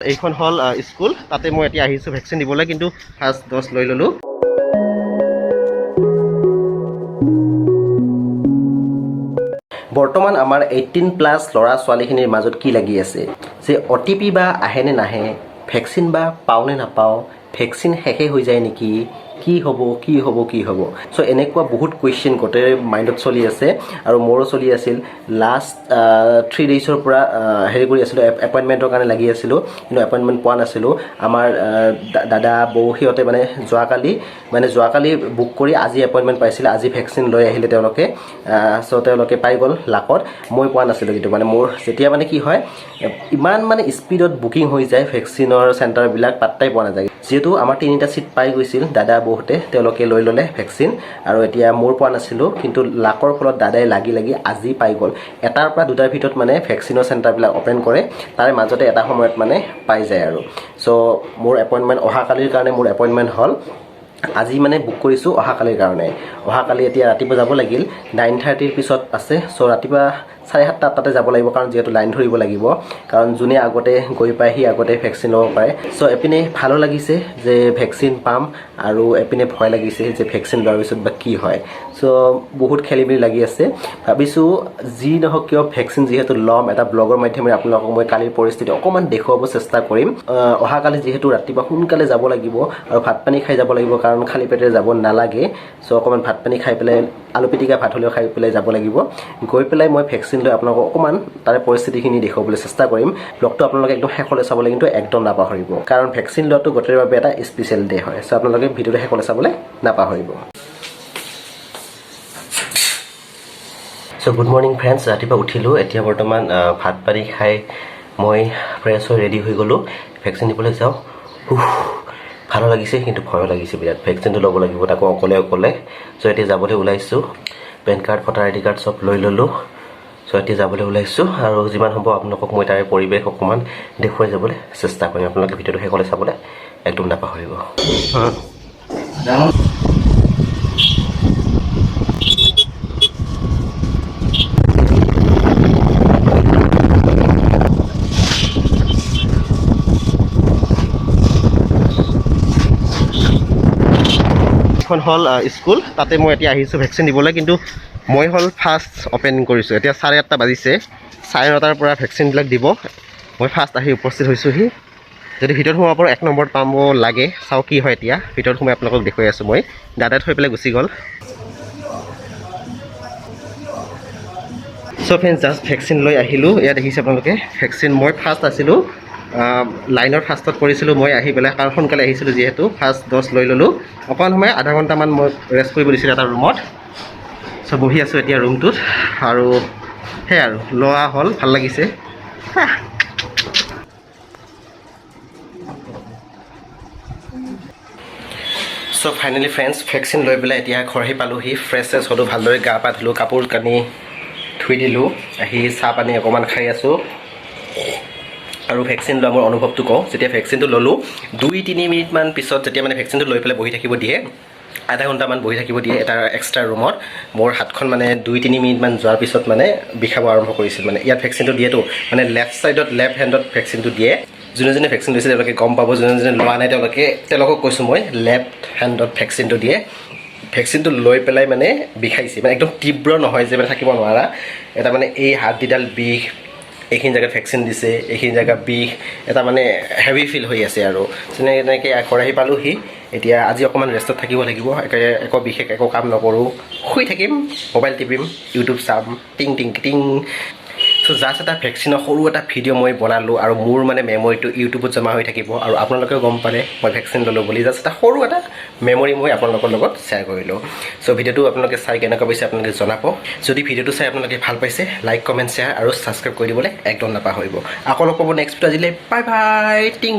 এইখন হল স্কুল তাতে মই এতিয়া আহিছোঁ ভেকচিন দিবলৈ কিন্তু ফাৰ্ষ্ট ড'জ লৈ ল'লোঁ বৰ্তমান আমাৰ 18+ ল'ৰা ছোৱালীখিনিৰ মাজত কি লাগি আছে যে OTP বা আহে নে নাহে ভেকচিন বা পাওঁ নে নাপাওঁ ভেকচিন শেষে হৈ যায় নেকি কি হ'ব সো এনেকুৱা বহুত কোৱেশ্চন গোটেই মাইণ্ডত চলি আছে আৰু মোৰো চলি আছিল লাষ্ট 3 ডেজৰ পৰা হেৰি কৰি আছিলোঁ এপইণ্টমেণ্টৰ কাৰণে লাগি আছিলোঁ কিন্তু এপইণ্টমেণ্ট পোৱা নাছিলোঁ আমাৰ দাদা বৌ সিহঁতে মানে যোৱাকালি বুক কৰি আজি এপইণ্টমেণ্ট পাইছিলে আজি ভেকচিন লৈ আহিলে তেওঁলোকে সো তেওঁলোকে পাই গ'ল লাকত মই পোৱা নাছিলোঁ কিন্তু মানে মোৰ যেতিয়া মানে কি হয় ইমান মানে স্পীডত বুকিং হৈ যায় ভেকচিনৰ চেণ্টাৰবিলাক পাত্তাই পোৱা নাযায় যেহেতু আমাৰ 3টা সিট পাই গৈছিল দাদা বৌহতে তেওঁলোকে লৈ ল'লে ভেকচিন আৰু এতিয়া মোৰ পোৱা নাছিলোঁ কিন্তু লাকৰ ফলত দাদাই লাগি আজি পাই গ'ল এটাৰ পৰা দুটাৰ ভিতৰত মানে ভেকচিনৰ চেণ্টাৰবিলাক অপেন কৰে তাৰে মাজতে এটা সময়ত মানে পাই যায় আৰু সো মোৰ এপইণ্টমেণ্ট অহাকালিৰ কাৰণে মোৰ এপইণ্টমেণ্ট হ'ল আজি মানে বুক কৰিছোঁ অহাকালিৰ কাৰণে অহাকালি এতিয়া ৰাতিপুৱা যাব লাগিল 9:30 পিছত আছে সো ৰাতিপুৱা 7:30 তাতে যাব লাগিব কাৰণ যেহেতু লাইন ধৰিব লাগিব কাৰণ যোনে আগতে গৈ পায় সি আগতে ভেকচিন ল'ব পাৰে সো এপিনে ভালো লাগিছে যে ভেকচিন পাম আৰু এপিনে ভয় লাগিছে যে ভেকচিন লোৱাৰ পিছত বা কি হয় সো বহুত খেলিমেলি লাগি আছে ভাবিছোঁ যি নহওক কিয় ভেকচিন যিহেতু ল'ম এটা ব্লগৰ মাধ্যমেৰে আপোনালোকক মই কালিৰ পৰিস্থিতি অকণমান দেখুৱাব চেষ্টা কৰিম অহাকালি যিহেতু ৰাতিপুৱা সোনকালে যাব লাগিব আৰু ভাত পানী খাই যাব লাগিব কাৰণ খালী পেটেৰে যাব নালাগে সো অকণমান ভাত পানী খাই পেলাই আলু পিটিকা ভাত হ'লেও খাই পেলাই যাব লাগিব গৈ পেলাই মই ভেকচিন লৈ আপোনালোকক অকণমান তাৰে পৰিস্থিতিখিনি দেখুৱাবলৈ চেষ্টা কৰিম ব্লগটো আপোনালোকে একদম শেষলৈ চাবলৈ কিন্তু একদম নাপাহৰিব কাৰণ ভেকচিন লোৱাটো গোটেই বাবে এটা স্পেচিয়েল ডে হয় সো আপোনালোকে ভিডিঅ'টো শেষলৈ চাবলৈ নাপাহৰিব সো গুড মৰ্ণিং ফ্ৰেণ্ডছ ৰাতিপুৱা উঠিলোঁ এতিয়া বৰ্তমান ভাত পানী খাই মই ফ্ৰেছ হৈ ৰেডি হৈ গ'লোঁ ভেকচিন দিবলৈ যাওঁ ভালো লাগিছে কিন্তু ভয়ো লাগিছে বিৰাট ভেকচিনটো ল'ব লাগিব তাকো অকলে সো এতিয়া যাবলৈ ওলাইছোঁ PAN card voter ID card চব লৈ ল'লোঁ সো এতিয়া যাবলৈ ওলাইছোঁ আৰু যিমান হ'ব আপোনালোকক মই তাৰে পৰিৱেশ অকণমান দেখুৱাই যাবলৈ চেষ্টা কৰিম আপোনালোকে ভিডিঅ'টো শেষলৈ চাবলৈ একদম নাপাহৰিব এখন হল স্কুল তাতে মই এতিয়া আহিছোঁ ভেকচিন দিবলৈ কিন্তু মই হ'ল ফাৰ্ষ্ট অপেনিং কৰিছোঁ এতিয়া 8:30 বাজিছে 9:30 পৰা ভেকচিনবিলাক দিব মই ফাৰ্ষ্ট আহি উপস্থিত হৈছোঁহি যদি ভিতৰত সোমাব পাৰোঁ 1 নম্বৰত পাব লাগে চাওঁ কি হয় এতিয়া ভিতৰত সোমাই আপোনালোকক দেখুৱাই আছোঁ মই দাদাই থৈ পেলাই গুচি গ'ল সো ফ্ৰেণ্ডছ জাষ্ট ভেকচিন লৈ আহিলোঁ ইয়াত দেখিছে আপোনালোকে ভেকচিন মই ফাৰ্ষ্ট আছিলোঁ লাইনৰ ফাৰ্ষ্টত কৰিছিলোঁ মই আহি পেলাই কাৰণ সোনকালে আহিছিলোঁ যিহেতু ফাৰ্ষ্ট ড'জ লৈ ল'লোঁ অকণমান সময় আধা ঘণ্টামান মই ৰেষ্ট কৰিব দিছিলোঁ এটা ৰুমত সো বহি আছোঁ এতিয়া ৰুমটোত আৰু সেয়াই আৰু লোৱা হ'ল ভাল লাগিছে সো ফাইনেলি ফ্ৰেণ্ডছ ভেকচিন লৈ পেলাই এতিয়া ঘৰ আহি পালোঁহি ফ্ৰেছ হ'লোঁ ভালদৰে গা পা ধুলোঁ কাপোৰ কানি ধুই দিলোঁ আহি চাহ পানী অকণমান খাই আছোঁ আৰু ভেকচিন লোৱা মোৰ অনুভৱটো কওঁ যেতিয়া ভেকচিনটো ল'লোঁ 2-3 মিনিটমান পিছত যেতিয়া মানে ভেকচিনটো লৈ পেলাই বহি থাকিব দিয়ে আধা ঘণ্টামান বহি থাকিব দিয়ে এটা এক্সট্ৰা ৰুমত মোৰ হাতখন মানে 2-3 মিনিটমান যোৱাৰ পিছত মানে বিষাব আৰম্ভ কৰিছিল মানে ইয়াত ভেকচিনটো দিয়েতো মানে লেফ্ট ছাইডত লেফ্ট হেণ্ডত ভেকচিনটো দিয়ে যোনে ভেকচিন লৈছে তেওঁলোকে গম পাব যোনে লোৱা নাই তেওঁলোকক কৈছোঁ মই লেফ্ট হেণ্ডত ভেকচিনটো দিয়ে ভেকচিনটো লৈ পেলাই মানে বিষাইছে মানে একদম তীব্ৰ নহয় যে মানে থাকিব নোৱাৰা এটা মানে এই হাতদিডাল বিষ এইখিনি জেগাত ভেকচিন দিছে এইখিনি জেগা বিষ এটা মানে হেভি ফিল হৈ আছে আৰু তেনেকৈ ঘৰ আহি পালোঁহি এতিয়া আজি অকণমান ৰেষ্টত থাকিব লাগিব একো বিশেষ একো কাম নকৰোঁ শুই থাকিম মোবাইল টিপিম ইউটিউব চাম টিং সো জাষ্ট এটা ভেকচিনৰ সৰু এটা ভিডিঅ' মই বনালোঁ আৰু মোৰ মানে মেমৰিটো ইউটিউবত জমা হৈ থাকিব আৰু আপোনালোকেও গম পালে মই ভেকচিন ল'লোঁ বুলি জাষ্ট এটা সৰু এটা মেমৰি মই আপোনালোকৰ লগত শ্বেয়াৰ কৰিলোঁ সো ভিডিঅ'টো আপোনালোকে চাই কেনেকুৱা পাইছে আপোনালোকে জনাব যদি ভিডিঅ'টো চাই আপোনালোকে ভাল পাইছে লাইক কমেণ্ট শ্বেয়াৰ আৰু ছাবস্ক্ৰাইব কৰি দিবলৈ একদম নাপাহৰিব আকৌ লগ পাব নেক্সট ভিডিঅ' আজিলৈ বাই বাই টিং